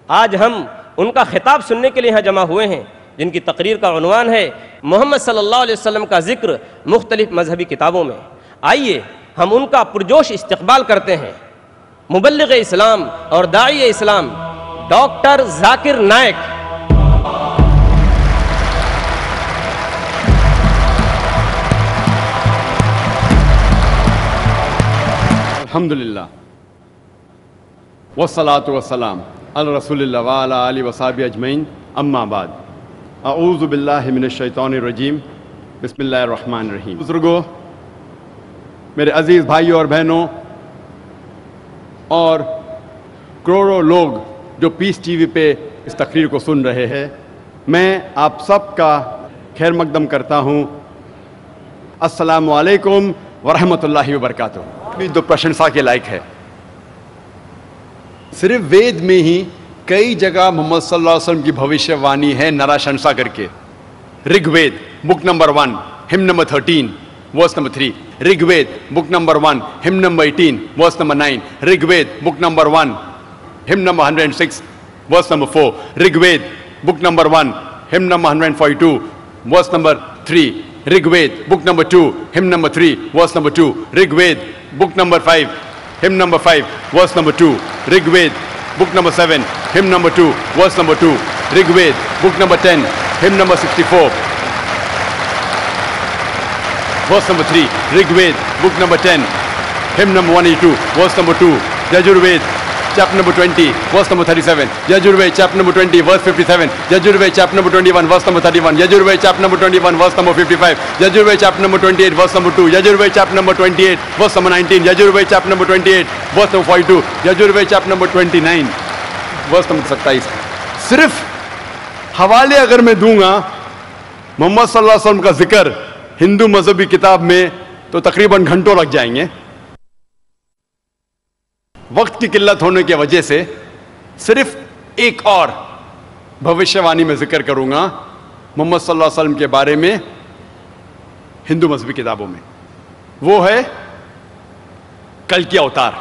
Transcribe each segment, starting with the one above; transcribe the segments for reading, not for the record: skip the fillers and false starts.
آج ہم ان کا خطاب سننے کے لیے یہاں جمع ہوئے ہیں، جن کی تقریر کا عنوان ہے محمد صلی اللہ علیہ وسلم کا ذکر مختلف مذہبی کتابوں میں۔ آئیے ہم ان کا پرجوش استقبال کرتے ہیں۔ مبلغ اسلام اور داعی اسلام ڈاکٹر ذاکر نائک۔ الحمدللہ والصلاة والسلام علی رسول اللہ وعلی آلہ وصحبہ اجمعین، اما بعد، اعوذ باللہ من الشیطان الرجیم، بسم اللہ الرحمن الرحیم۔ بزرگوں، میرے عزیز بھائیوں اور بہنوں، اور کروڑوں لوگ جو پیس ٹی وی پہ اس تقریر کو سن رہے ہیں، میں آپ سب کا خیر مقدم کرتا ہوں۔ السلام علیکم ورحمۃ اللہ وبرکاتہ۔ بھی تو پرشنسا کے لائق ہے۔ صرف وید میں ہی کئی جگہ محمد صلی اللہ علیہ وسلم کی بھوشیہ وانی ہے نراشنسا کر کے۔ رگ وید بک نمبر 1 ہم number 13 verse number 3، Rig Veda book number 1 ہم number 18 verse number 9، Rig Veda book number 1 ہم number 106 verse number 4، Rig Veda book number 1 ہم number 142 verse number 3، Rig Veda book number 2 ہم number 3 verse number 2، Rig Veda book number 5 hymn number 5 verse number 2، Rig Ved book number 7 hymn number 2 verse number 2، Rig Ved book number 10 hymn number 64 verse number 3، Rig Ved book number 10 hymn number 182 verse number 2، Yajur Ved chapter number 20 verse number 37، Yajur Ved chapter number 20 verse 57، Yajur Ved chapter number 21 verse number 31، Yajur Ved chapter number 21 verse number 55، Yajur Ved chapter number 28 verse number 2، Yajur Ved chapter number 28 verse number 19، Yajur Ved chapter number 28 verse number 42، Yajur Ved chapter number 29 verse number 27۔ صرف حوالے اگر میں دوں گا محمد صلی اللہ علیہ وسلم کا ذکر ہندو مذہبی کتاب میں تو تقریباً گھنٹوں لگ جائیں گے۔ وقت کی قلت ہونے کی وجہ سے صرف ایک اور بھوشیہ وانی میں ذکر کروں گا محمد صلی اللہ علیہ وسلم کے بارے میں ہندو مذہبی کتابوں میں، وہ ہے کلکی اوتار۔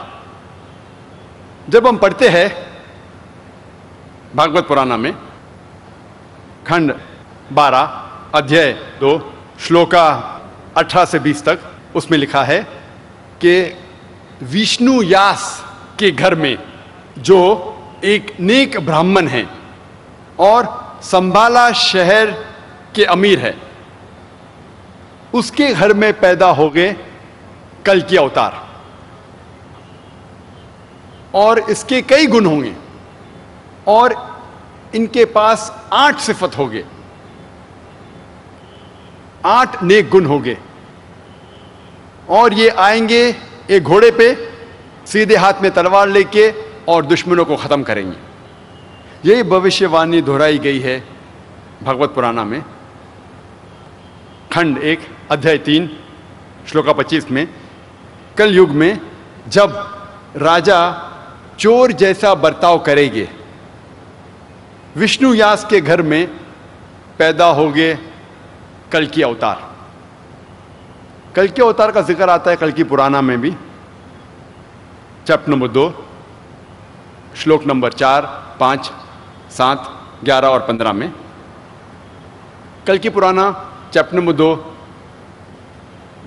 جب ہم پڑھتے ہیں بھاگوت پرانا میں کھنڈ 12 ادھیائے 2 شلوکا 18 سے 20 تک، اس میں لکھا ہے کہ وشنو یاس کے گھر میں جو ایک نیک برہمن ہیں اور سنبھالا شہر کے امیر ہے، اس کے گھر میں پیدا ہو گئے کلکی اوتار، اور اس کے کئی گن ہوں گے، اور ان کے پاس 8 صفت ہو گئے، 8 نیک گن ہو گئے، اور یہ آئیں گے ایک گھوڑے پہ سیدھے ہاتھ میں تلوار لے کے اور دشمنوں کو ختم کریں گے۔ یہی بھوشیہ وانی دہرائی گئی ہے بھاگوت پرانا میں کھنڈ 1 ادھیائے 3 شلوکا 25 میں۔ کل یگ میں جب راجا چور جیسا برتاؤ کرے گے، وشنو یاس کے گھر میں پیدا ہوگے کلکی اوتار۔ کلکی اوتار کا ذکر آتا ہے کلکی پرانا میں بھی، چیپٹر نمبر 2 شلوک نمبر 4 5 7 11 اور 15 میں۔ کلکی پرانا چیپٹر نمبر 2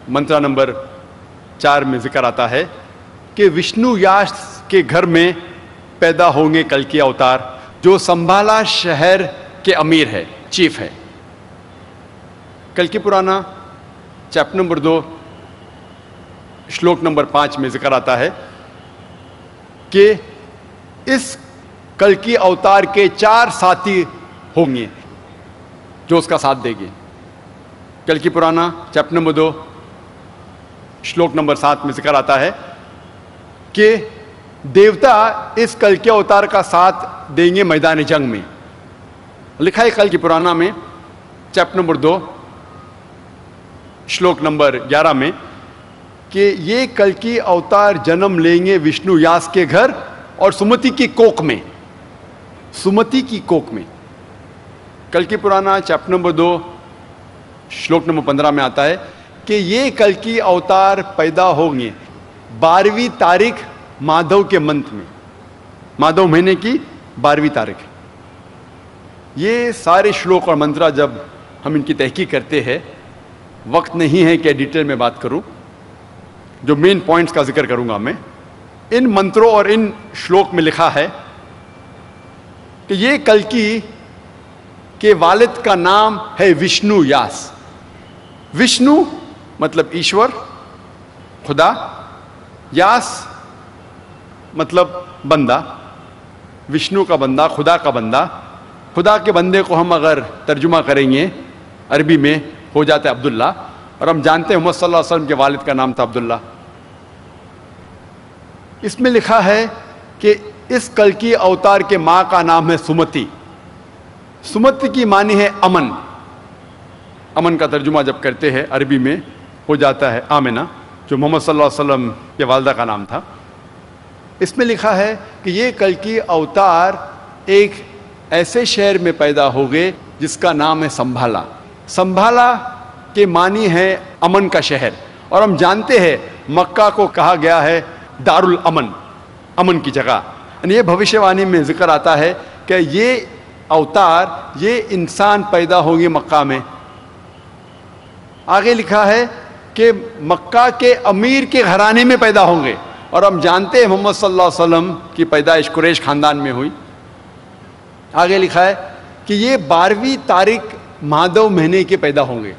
منترا نمبر 4 میں ذکر آتا ہے کہ وشنو یاس کے گھر میں پیدا ہوں گے کلکی اوتار، جو سنبھالا شہر کے امیر ہے، چیف ہے۔ کلکی پرانا چیپٹر نمبر 2 شلوک نمبر 5 میں ذکر آتا ہے کہ اس کلکی اوتار کے 4 ساتھی ہوں گے جو اس کا ساتھ دیں گے۔ کلکی پرانا چیپٹر نمبر 2 شلوک نمبر 7 میں ذکر آتا ہے کہ دیوتا اس کلکی اوتار کا ساتھ دیں گے میدان جنگ میں۔ لکھا ہے کلکی پرانا میں چیپٹر نمبر 2 شلوک نمبر 11 میں کہ یہ کلکی اوتار جنم لیں گے وشنو یاس کے گھر اور سمتی کی کوک میں، سمتی کی کوک میں۔ کلکی پرانا چیپٹر نمبر 2 شلوک نمبر 15 میں آتا ہے کہ یہ کلکی اوتار پیدا ہوں گے 12ویں تاریخ مادھو کے منتھ میں، مادھو مہینے کی 12ویں تاریخ. یہ سارے شلوک اور منترا جب ہم ان کی تحقیق کرتے ہیں، وقت نہیں ہے کہ ڈیٹیل میں بات کروں، جو مین پوائنٹس کا ذکر کروں گا میں. ان منتروں اور ان شلوک میں لکھا ہے کہ یہ کلکی کے والد کا نام ہے وشنو یاس. وشنو مطلب ایشور، خدا، یاس مطلب بندہ، وشنو کا بندہ، خدا کا بندہ. خدا کے بندے کو ہم اگر ترجمہ کریں گے عربی میں ہو جاتا ہے عبداللہ، اور ہم جانتے ہیں محمد صلی اللہ علیہ وسلم کے والد کا نام تھا عبداللہ. اس میں لکھا ہے کہ اس کلکی اوتار کے ماں کا نام ہے سمتی. سمتی کی معنی ہے امن. امن کا ترجمہ جب کرتے ہیں عربی میں ہو جاتا ہے آمنہ، جو محمد صلی اللہ علیہ وسلم کے والدہ کا نام تھا. اس میں لکھا ہے کہ یہ کلکی اوتار ایک ایسے شہر میں پیدا ہو گئے جس کا نام ہے سنبھالا. سنبھالا کے معنی ہے امن کا شہر، اور ہم جانتے ہیں مکہ کو کہا گیا ہے دار الامن، امن کی جگہ. یعنی یہ بھوشیہ وانی میں ذکر آتا ہے کہ یہ اوتار، یہ انسان پیدا ہوں گے مکہ میں. آگے لکھا ہے کہ مکہ کے امیر کے گھرانے میں پیدا ہوں گے، اور ہم جانتے ہیں محمد صلی اللہ علیہ وسلم کی پیدائش قریش خاندان میں ہوئی. آگے لکھا ہے کہ یہ 12ویں تاریخ مہادو مہینے کے پیدا ہوں گے،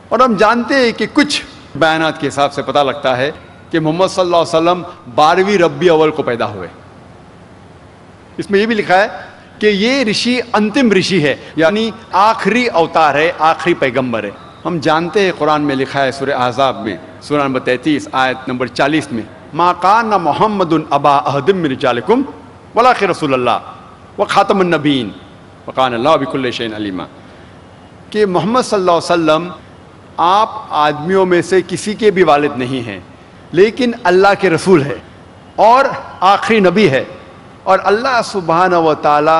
اور ہم جانتے ہیں کہ کچھ بیانات کے حساب سے پتہ لگتا ہے کہ محمد صلی اللہ علیہ وسلم 12ویں ربیع اول کو پیدا ہوئے. اس میں یہ بھی لکھا ہے کہ یہ رشی انتم رشی ہے، یعنی آخری اوتار ہے، آخری پیغمبر ہے. ہم جانتے ہیں قرآن میں لکھا ہے سورہ احزاب میں سورہ نمبر 33 آیت نمبر 40 میں، ما کان محمد ابا احد من رجالکم ولکن رسول اللہ وخاتم النبیین وکان اللہ بکل شیء علیما. کہ محمد صلی اللہ علیہ وسلم آپ آدمیوں میں سے کسی کے بھی والد نہیں ہیں، لیکن اللہ کے رسول ہے اور آخری نبی ہے، اور اللہ سبحانہ و تعالی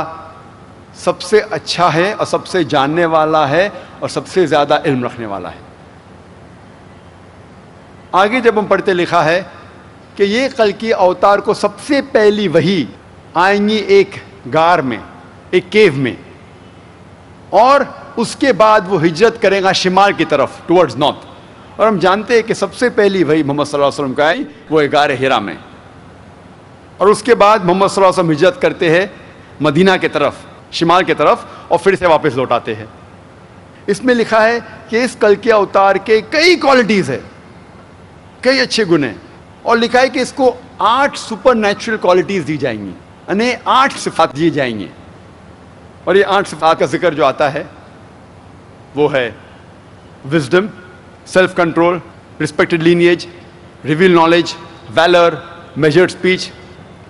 سب سے اچھا ہے اور سب سے جاننے والا ہے اور سب سے زیادہ علم رکھنے والا ہے. آگے جب ہم پڑھتے لکھا ہے کہ یہ کلکی اوتار کو سب سے پہلی وحی آئیں گی ایک غار میں، ایک کیو میں، اور اس کے بعد وہ ہجرت کرے گا شمال کی طرف ٹورڈز نارتھ. اور ہم جانتے ہیں کہ سب سے پہلی وحی محمد صلی اللہ علیہ وسلم کا آئی وہ غار ہرا میں، اور اس کے بعد محمد صلی اللہ علیہ وسلم ہجرت کرتے ہیں مدینہ کی طرف، شمال کی طرف، اور پھر سے واپس لوٹ آتے ہیں. اس میں لکھا ہے کہ اس کلکی اوتار کے کئی کوالٹیز ہیں، کئی اچھے گن ہیں، اور لکھا ہے کہ اس کو 8 سپر نیچرل کوالٹیز دی جائیں گی، یعنی 8 صفات دی جائیں گی. اور یہ 8 صفات کا ذکر جو آتا ہے وہ ہے wisdom, self control, respected lineage, reveal knowledge, valour, measured speech,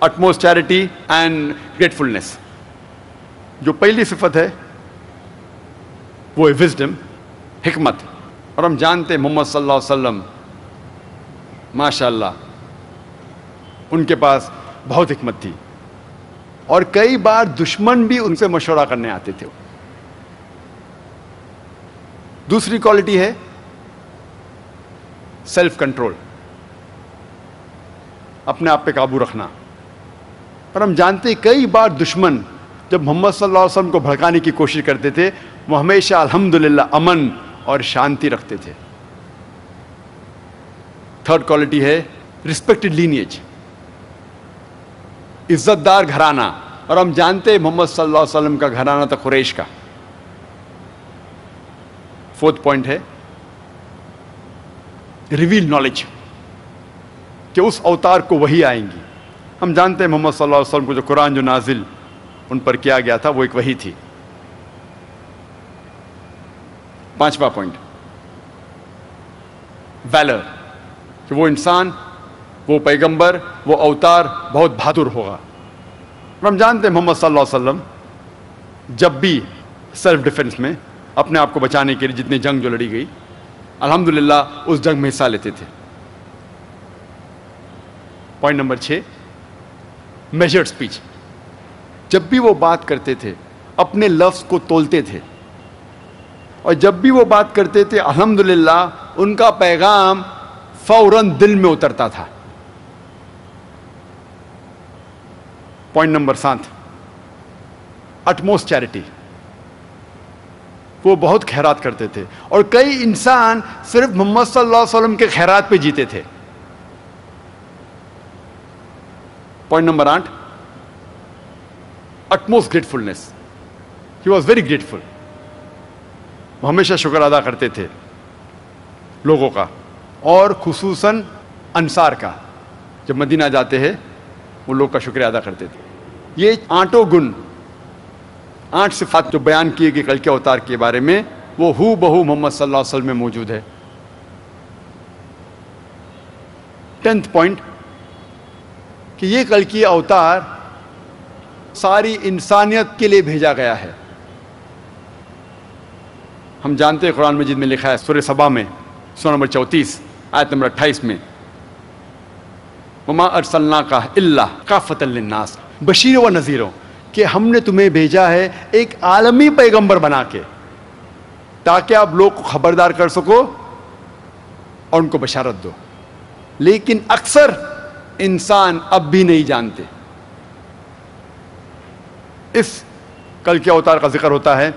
utmost charity and gratefulness. جو پہلی صفت ہے وہ ہے وزڈم، حکمت. اور ہم جانتے ہیں محمد صلی اللہ علیہ وسلم ماشاء اللہ ان کے پاس بہت حکمت تھی، اور کئی بار دشمن بھی ان سے مشورہ کرنے آتے تھے. دوسری کوالٹی ہے سیلف کنٹرول، اپنے آپ پہ قابو رکھنا. اور ہم جانتے ہیں کئی بار دشمن جب محمد صلی اللہ علیہ وسلم کو بھڑکانے کی کوشش کرتے تھے، وہ ہمیشہ الحمدللہ امن اور شانتی رکھتے تھے. تھرڈ کوالٹی ہے رسپیکٹڈ لینیج، عزت دار گھرانہ. اور ہم جانتے ہیں محمد صلی اللہ علیہ وسلم کا گھرانہ تھا قریش کا. فورتھ پوائنٹ ہے ریویل نالج، کہ اس اوتار کو وحی آئیں گی. ہم جانتے ہیں محمد صلی اللہ علیہ وسلم کو جو قرآن جو نازل ان پر کیا گیا تھا وہ ایک وحی تھی. پانچواں پوائنٹ ویلر، کہ وہ انسان، وہ پیغمبر، وہ اوتار بہت بہادر ہوگا. ہم جانتے ہیں محمد صلی اللہ علیہ وسلم جب بھی سیلف ڈیفنس میں اپنے آپ کو بچانے کے لیے جتنی جنگ جو لڑی گئی الحمدللہ اس جنگ میں حصہ لیتے تھے. پوائنٹ نمبر 6 میجرڈ اسپیچ، جب بھی وہ بات کرتے تھے اپنے لفظ کو تولتے تھے، اور جب بھی وہ بات کرتے تھے الحمدللہ ان کا پیغام فوراً دل میں اترتا تھا. Point number 7 utmost charity. وہ بہت خیرات کرتے تھے, اور کئی انسان صرف محمد صلی اللہ علیہ وسلم کے خیرات پہ جیتے تھے. Point number 8, utmost gratefulness. He was very grateful. وہ ہمیشہ شکر ادا کرتے تھے لوگوں کا, اور خصوصاً انصار کا. جب مدینہ جاتے ہیں وہ لوگ کا شکریہ ادا کرتے تھے. یہ 8 گن, 8 صفات جو بیان کیے گئے کل کے اوتار کے بارے میں, وہ ہو بہو محمد صلی اللہ علیہ وسلم میں موجود ہے. 10th پوائنٹ کہ یہ کل کی اوتار ساری انسانیت کے لیے بھیجا گیا ہے. ہم جانتے ہیں قرآن مجید میں لکھا ہے سورہ سبا میں سورہ نمبر 34 آیت نمبر 28 میں, وما ارسلناک الا کافۃ للناس بشیر و نذیر, کہ ہم نے تمہیں بھیجا ہے ایک عالمی پیغمبر بنا کے تاکہ آپ لوگ کو خبردار کر سکو اور ان کو بشارت دو. لیکن اکثر انسان اب بھی نہیں جانتے. اس کل کے اوتار کا ذکر ہوتا ہے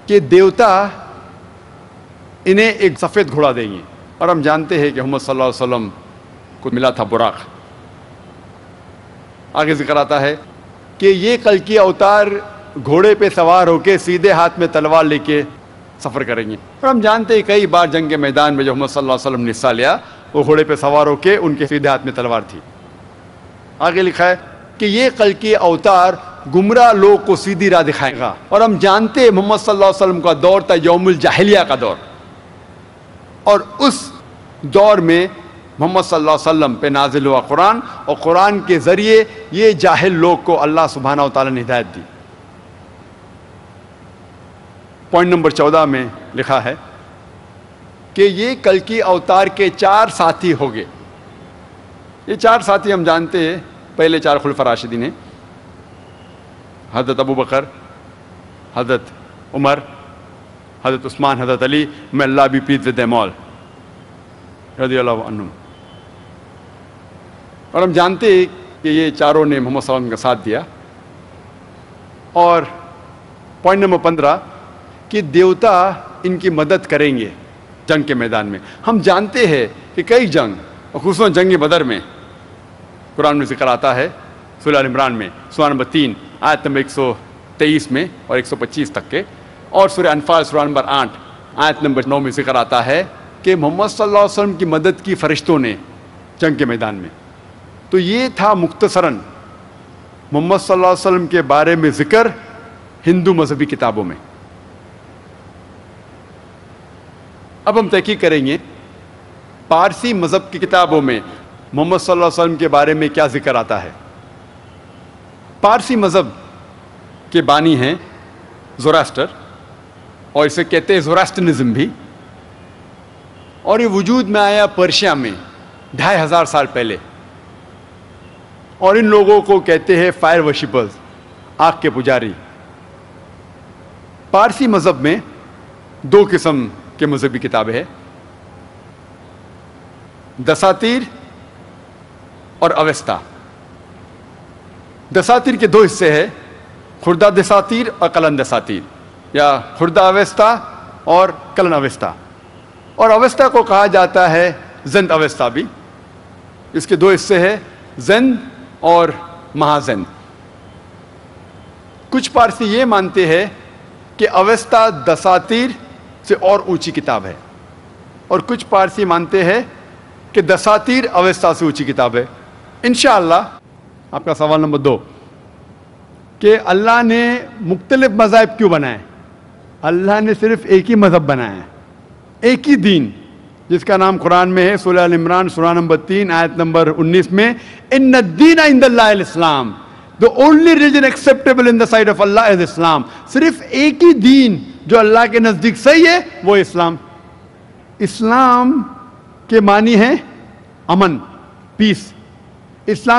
کہ دیوتا انہیں ایک سفید گھوڑا دیں گے, اور ہم جانتے ہیں کہ محمد صلی اللہ علیہ وسلم کو ملا تھا براق. آگے ذکر آتا ہے کہ یہ کل کی اوتار گھوڑے پہ سوار ہو کے سیدھے ہاتھ میں تلوار لے کے سفر کریں گے, اور ہم جانتے ہیں کئی بار جنگ کے میدان میں جو محمد صلی اللہ علیہ وسلم نے حصہ لیا وہ گھوڑے پہ سوار ہو کے ان کے سیدھے ہاتھ میں تلوار تھی. آگے لکھا ہے کہ یہ کل کی اوتار گمراہ لوگ کو سیدھی راہ دکھائے گا, اور ہم جانتے ہیں محمد صلی اللہ علیہ وسلم کا دور تھا یوم الجاہلیہ کا دور, اور اس دور میں محمد صلی اللہ علیہ وسلم پہ نازل ہوا قرآن, اور قرآن کے ذریعے یہ جاہل لوگ کو اللہ سبحانہ و تعالیٰ نے ہدایت دی. پوائنٹ نمبر 14 میں لکھا ہے کہ یہ کل کی اوتار کے 4 ساتھی ہو گئے. یہ 4 ساتھی ہم جانتے ہیں پہلے 4 خلفاء راشدین ہیں, حضرت ابو بکر, حضرت عمر, حضرت عثمان, حضرت علی, میں اللہ بھی پلیز ود دیم آل رضی اللہ عنہم. اور ہم جانتے ہیں کہ یہ چاروں نے محمد صلی اللہ علیہ وسلم کا ساتھ دیا. اور پوائنٹ نمبر 15 کہ دیوتا ان کی مدد کریں گے جنگ کے میدان میں. ہم جانتے ہیں کہ کئی جنگ, اور خصوصاً جنگ بدر میں قرآن میں ذکر آتا ہے سورہ آل عمران میں سورہ نمبر 3 آیت نمبر 123 میں اور 125 تک کے, اور سورہ انفال سورہ نمبر 8 آیت نمبر 9 میں ذکر آتا ہے کہ محمد صلی اللہ علیہ وسلم کی مدد کی فرشتوں نے جنگ کے میدان میں. تو یہ تھا مختصراً محمد صلی اللہ علیہ وسلم کے بارے میں ذکر ہندو مذہبی کتابوں میں. اب ہم تحقیق کریں گے پارسی مذہب کی کتابوں میں محمد صلی اللہ علیہ وسلم کے بارے میں کیا ذکر آتا ہے. پارسی مذہب کے بانی ہیں زوراسٹر, اور اسے کہتے ہیں زوراسٹرنزم بھی, اور یہ وجود میں آیا پرشیا میں 2500 سال پہلے, اور ان لوگوں کو کہتے ہیں فائر ورشپرز, آگ کے پجاری. پارسی مذہب میں 2 قسم کے مذہبی کتابیں ہیں, دساتیر اور اوستا. دساتیر کے 2 حصے ہیں, خردہ دساتیر اور کلن دساتیر, یا خردہ اوستا اور کلن اوستا. اور اوستا کو کہا جاتا ہے زند اوستا بھی. اس کے 2 حصے ہیں, زند اور مہازند. کچھ پارسی یہ مانتے ہیں کہ اوستا دساتیر سے اور اونچی کتاب ہے, اور کچھ پارسی مانتے ہیں کہ دساتیر اوستا سے اونچی کتاب ہے. انشاءاللہ آپ کا سوال نمبر 2 کہ اللہ نے مختلف مذاہب کیوں بنائے. اللہ نے صرف ایک ہی مذہب بنایا ہے, ایک ہی دین, جس کا نام قرآن میں ہے سورہ آل عمران سورہ نمبر 3 آیت نمبر 19 میں, ان الدین عند اللہ الاسلام, the only religion acceptable in the sight of Allah is Islam. صرف ایک ہی دین جو اللہ کے نزدیک صحیح ہے وہ اسلام. اسلام کے معنی ہے امن, پیس. اسلام